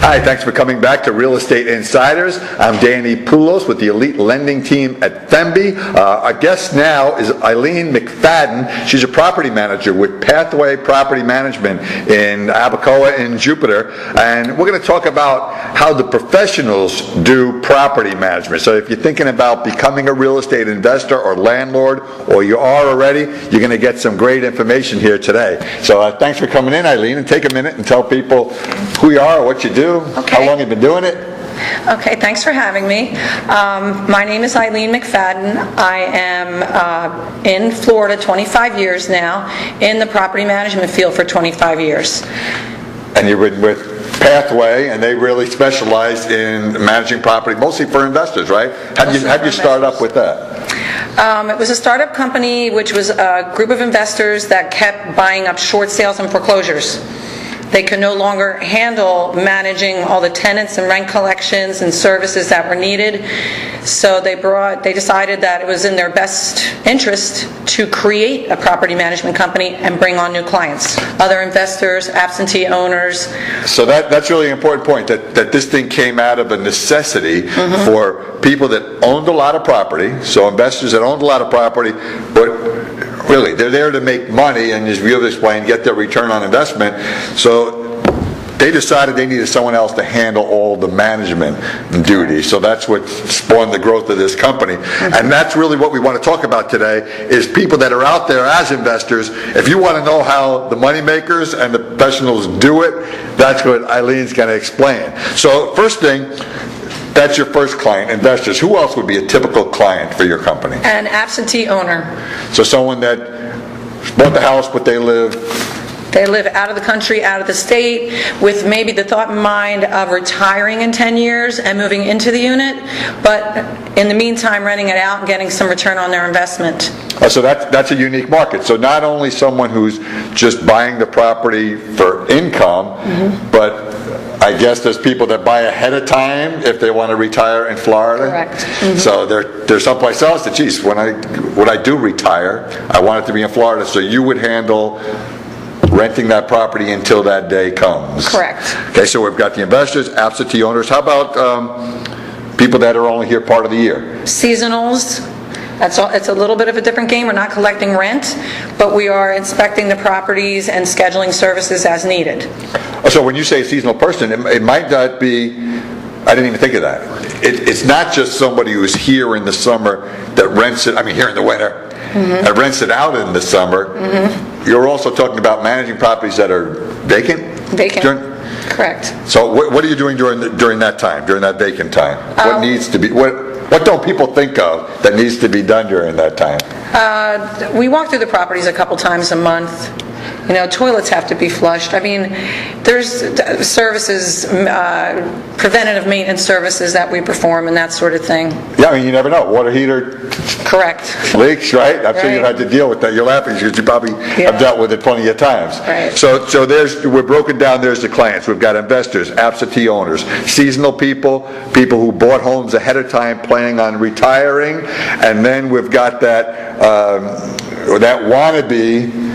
Hi, thanks for coming back to Real Estate Insiders. I'm Danny Poulos with the elite lending team at Themby. Our guest now is Eileen McFadden. She's a property manager with Pathway Property Management in Abacoa in Jupiter. And we're going to talk about how the professionals do property management. So if you're thinking about becoming a real estate investor or landlord, or you are already, you're going to get some great information here today. So thanks for coming in, Eileen, and take a minute and tell people who you are, what you do, how long you've been doing it. Okay, thanks for having me. My name is Eileen McFadden. I am in Florida 25 years now, in the property management field for 25 years. And you've been with Pathway, and they really specialize in managing property, mostly for investors, right? How'd you start up with that? It was a startup company which was a group of investors that kept buying up short sales and foreclosures. They could no longer handle managing all the tenants and rent collections and services that were needed. So they decided that it was in their best interest to create a property management company and bring on new clients, other investors, absentee owners. So that's really an important point, that this thing came out of a necessity for people that owned a lot of property, so investors that owned a lot of property, but really, they're there to make money and, as we'll explain, get their return on investment. So they decided they needed someone else to handle all the management duties. So that's what spawned the growth of this company. And that's really what we want to talk about today, is people that are out there as investors. If you want to know how the money makers and the professionals do it, that's what Eileen's going to explain. So first thing, that's your first client, investors. Who else would be a typical client for your company? An absentee owner. So someone that bought the house, but they live out of the country, out of the state, with maybe the thought in mind of retiring in 10 years and moving into the unit, but in the meantime renting it out and getting some return on their investment. So that's a unique market. So not only someone who's just buying the property for income, but I guess there's people that buy ahead of time if they want to retire in Florida. Correct. So there's someplace else that, geez, when I do retire, I want it to be in Florida. So you would handle renting that property until that day comes. Correct. Okay, so we've got the investors, absentee owners. How about people that are only here part of the year? Seasonals. It's a little bit of a different game. We're not collecting rent, but we are inspecting the properties and scheduling services as needed. So when you say a seasonal person, it might not be, I didn't even think of that. It's not just somebody who's here in the summer that rents it, here in the winter, that rents it out in the summer. You're also talking about managing properties that are vacant? Vacant. Correct. So what are you doing during that time, during that vacant time? What needs to be, what don't people think of that needs to be done during that time? We walk through the properties a couple times a month. Toilets have to be flushed. There's services, preventative maintenance services that we perform and that sort of thing. Yeah, you never know. Water heater. Correct. Leaks, right? I'm sure you've had to deal with that. You're laughing because you probably have dealt with it plenty of times. Right. So we're broken down. There's the clients. We've got investors, absentee owners, seasonal people who bought homes ahead of time planning on retiring, and then we've got that wannabe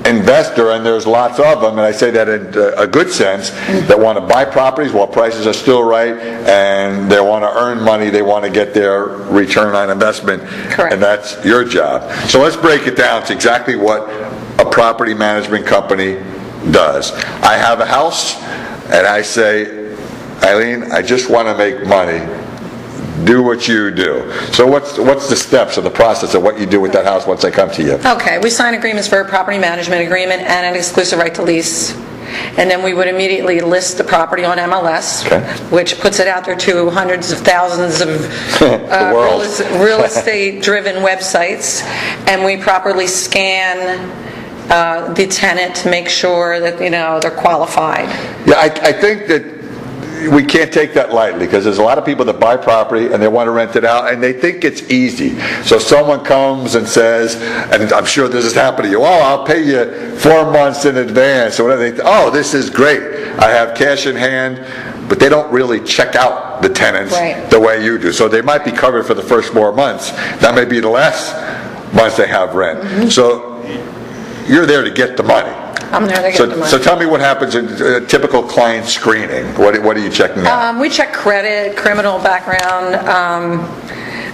investor, and there's lots of them, and I say that in a good sense, that want to buy properties while prices are still right, and they want to earn money, they want to get their return on investment. Correct. And that's your job. So let's break it down to exactly what a property management company does. I have a house, and I say, Eileen, I just want to make money. Do what you do. So what's the steps of the process of what you do with that house once they come to you? Okay, we sign agreements for a property management agreement and an exclusive right to lease. And then we would immediately list the property on MLS, which puts it out there to hundreds of thousands of real estate-driven websites. And we properly scan the tenant to make sure that they're qualified. Yeah, I think that we can't take that lightly, because there's a lot of people that buy property and they want to rent it out and they think it's easy. So someone comes and says, and I'm sure this has happened to you, I'll pay you 4 months in advance or whatever. They think, this is great, I have cash in hand. But they don't really check out the tenants the way you do. So they might be covered for the first 4 months. That may be the last months they have rent. So you're there to get the money. I'm there to get the money. So tell me what happens in a typical client screening. What are you checking out? We check credit, criminal background.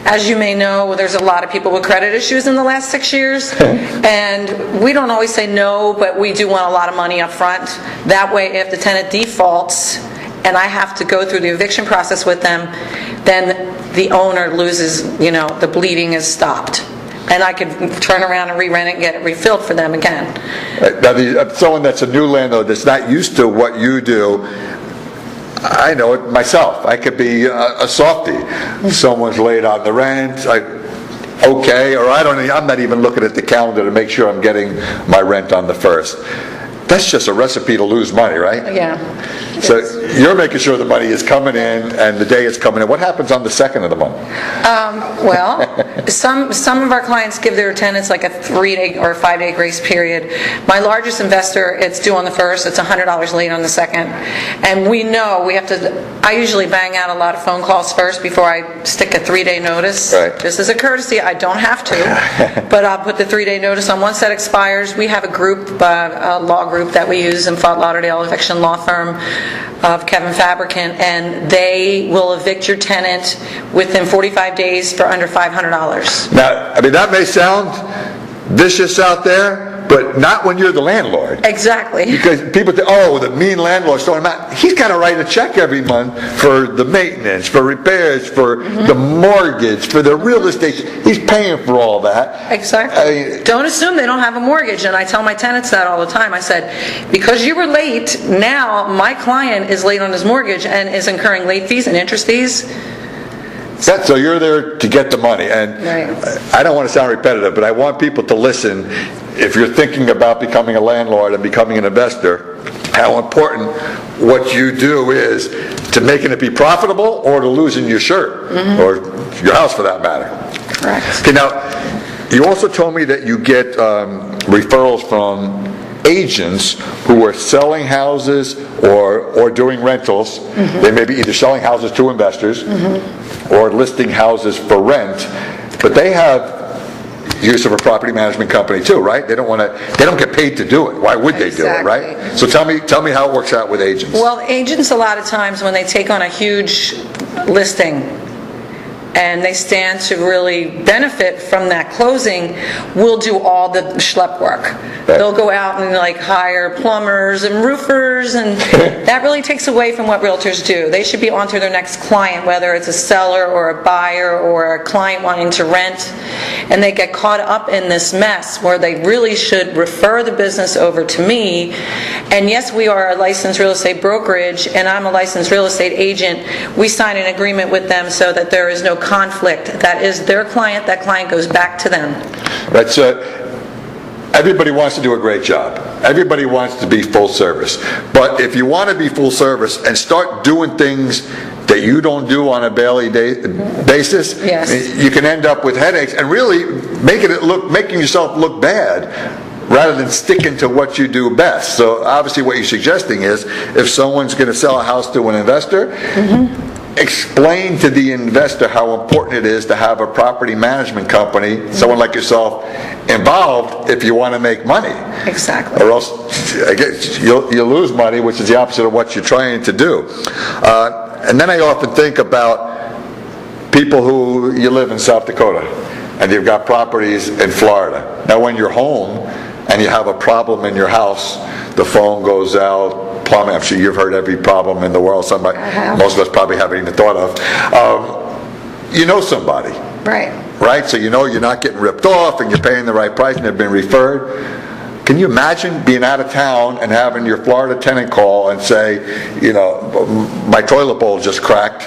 As you may know, there's a lot of people with credit issues in the last 6 years, and we don't always say no, but we do want a lot of money up front. That way, if the tenant defaults, and I have to go through the eviction process with them, then the owner loses, the bleeding is stopped. And I could turn around and re-rent it and get it refilled for them again. Now, someone that's a new landlord that's not used to what you do, I know it myself. I could be a softie. Someone's late on the rent. Okay, or I'm not even looking at the calendar to make sure I'm getting my rent on the 1st. That's just a recipe to lose money, right? Yeah. So you're making sure the money is coming in and the day is coming in. What happens on the 2nd of the month? Well, some of our clients give their tenants like a 3-day or 5-day grace period. My largest investor, it's due on the 1st. It's $100 late on the 2nd. And we know we have to, I usually bang out a lot of phone calls first before I stick a 3-day notice. Right. Just as a courtesy, I don't have to, but I'll put the 3-day notice on. Once that expires, we have a group, a law group that we use in Fort Lauderdale, eviction law firm of Kevin Fabricant, and they will evict your tenant within 45 days for under $500. Now, that may sound vicious out there, but not when you're the landlord. Exactly. Because people think, oh, the mean landlord's throwing him out. He's got to write a check every month for the maintenance, for repairs, for the mortgage, for the real estate. He's paying for all that. Exactly. Don't assume they don't have a mortgage. And I tell my tenants that all the time. I said, because you were late, now my client is late on his mortgage and is incurring late fees and interest fees. So you're there to get the money. And right. I don't want to sound repetitive, but I want people to listen. If you're thinking about becoming a landlord and becoming an investor, how important what you do is to making it be profitable or to losing your shirt or your house for that matter. Correct. Okay, now, you also told me that you get referrals from agents who are selling houses or doing rentals. They may be either selling houses to investors or listing houses for rent, but they have use of a property management company too, right? They don't get paid to do it. Why would they do it, right? So tell me how it works out with agents. Well, agents a lot of times when they take on a huge listing and they stand to really benefit from that closing, will do all the schlep work. Right. They'll go out and hire plumbers and roofers, and that really takes away from what realtors do. They should be on to their next client, whether it's a seller or a buyer or a client wanting to rent, and they get caught up in this mess where they really should refer the business over to me. And yes, we are a licensed real estate brokerage, and I'm a licensed real estate agent. We sign an agreement with them so that there is no conflict. That is their client. That client goes back to them. That's everybody wants to do a great job. Everybody wants to be full service. But if you want to be full service and start doing things that you don't do on a daily basis, yes, you can end up with headaches and really making yourself look bad rather than sticking to what you do best. So obviously what you're suggesting is if someone's going to sell a house to an investor, explain to the investor how important it is to have a property management company, someone like yourself, involved if you want to make money. Exactly. Or else I guess you'll lose money, which is the opposite of what you're trying to do. And then I often think about people who you live in South Dakota and you've got properties in Florida. Now when you're home and you have a problem in your house, the phone goes out, plumbing, I'm sure you've heard every problem in the world, most of us probably haven't even thought of. You know somebody. Right? So you know you're not getting ripped off and you're paying the right price and they've been referred. Can you imagine being out of town and having your Florida tenant call and say, my toilet bowl just cracked,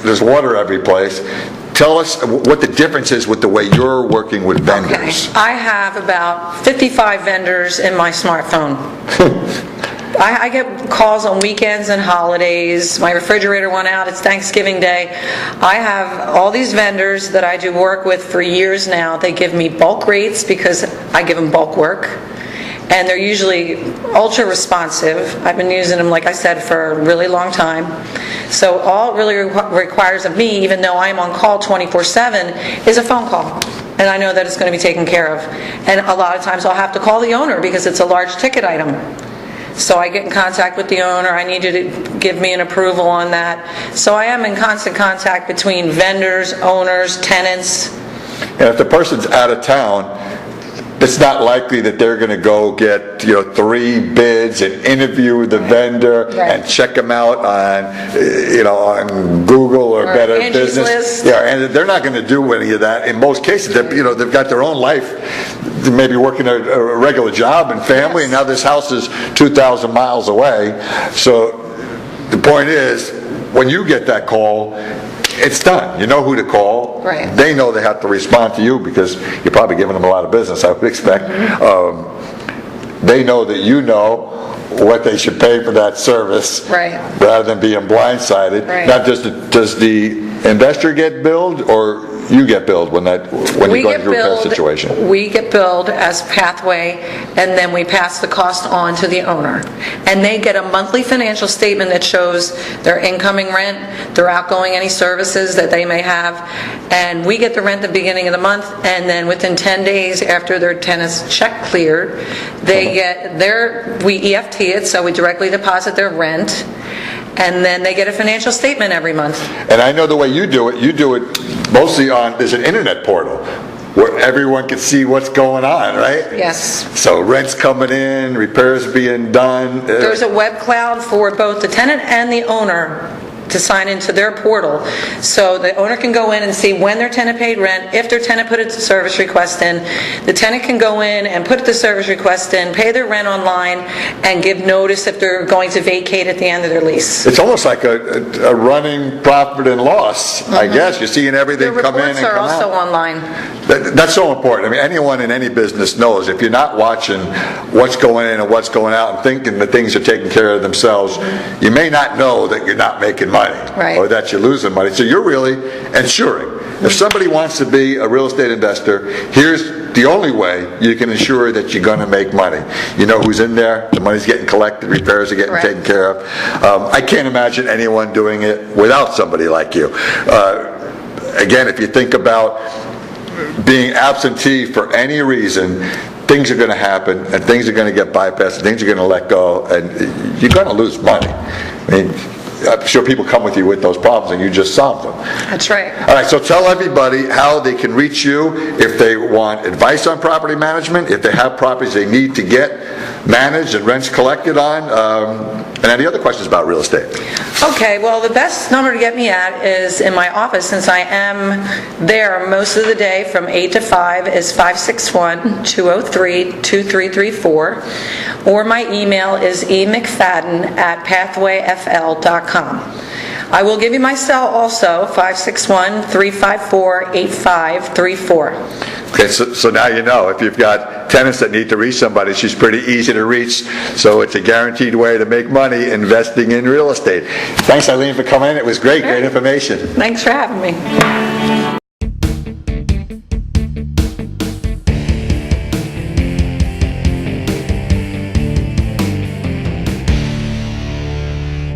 there's water every place. Tell us what the difference is with the way you're working with vendors. Okay. I have about 55 vendors in my smartphone. I get calls on weekends and holidays. My refrigerator went out. It's Thanksgiving Day. I have all these vendors that I do work with for years now. They give me bulk rates because I give them bulk work. And they're usually ultra responsive. I've been using them, like I said, for a really long time. So all it really requires of me, even though I'm on call 24/7, is a phone call. and I know that it's going to be taken care of. And a lot of times I'll have to call the owner because it's a large ticket item. So I get in contact with the owner, I need you to give me an approval on that. So I am in constant contact between vendors, owners, tenants. And if the person's out of town, it's not likely that they're going to go get 3 bids and interview the vendor and check them out on on Google or Better Angie's Business. List. Yeah, and they're not going to do any of that. In most cases, they've got their own life. They may be working a regular job and family, and now this house is 2,000 miles away. So the point is, when you get that call, it's done. You know who to call. Right. They know they have to respond to you because you're probably giving them a lot of business, I would expect. They know that you know what they should pay for that service, rather than being blindsided. Now, does the investor get billed, or you get billed when you're going through a repair situation? We get billed as Pathway, and then we pass the cost on to the owner. And they get a monthly financial statement that shows their incoming rent, their outgoing any services that they may have, and we get the rent at the beginning of the month, and then within 10 days after their tenant's check cleared, they get we EFT it, so we directly deposit their rent, and then they get a financial statement every month. And I know the way you do it mostly there's an internet portal where everyone can see what's going on, right? Yes. So rent's coming in, repairs being done. There's a web cloud for both the tenant and the owner to sign into their portal. So the owner can go in and see when their tenant paid rent, if their tenant put a service request in. The tenant can go in and put the service request in, pay their rent online, and give notice if they're going to vacate at the end of their lease. It's almost like a running profit and loss, I guess. You're seeing everything come in and come out. The reports are also online. That's so important. I mean, anyone in any business knows if you're not watching what's going in and what's going out and thinking that things are taking care of themselves, you may not know that you're not making money, or that you're losing money. So you're really insuring. If somebody wants to be a real estate investor, here's the only way you can ensure that you're going to make money. You know who's in there, the money's getting collected, repairs are getting taken care of. I can't imagine anyone doing it without somebody like you. Again, if you think about being absentee for any reason, things are going to happen, and things are going to get bypassed, and things are going to let go, and you're going to lose money. I mean, I'm sure people come with you with those problems, and you just solve them. That's right. All right, so tell everybody how they can reach you if they want advice on property management, if they have properties they need to get managed and rents collected on, and any other questions about real estate. Okay, well, the best number to get me at is in my office, since I am there most of the day from 8 to 5, is 561-203-2334, or my email is emcfadden@pathwayfl.com. I will give you my cell also, 561-354-8534. Okay, so now you know. If you've got tenants that need to reach somebody, she's pretty easy to reach, so it's a guaranteed way to make money investing in real estate. Thanks, Eileen, for coming in. It was great information. Thanks for having me.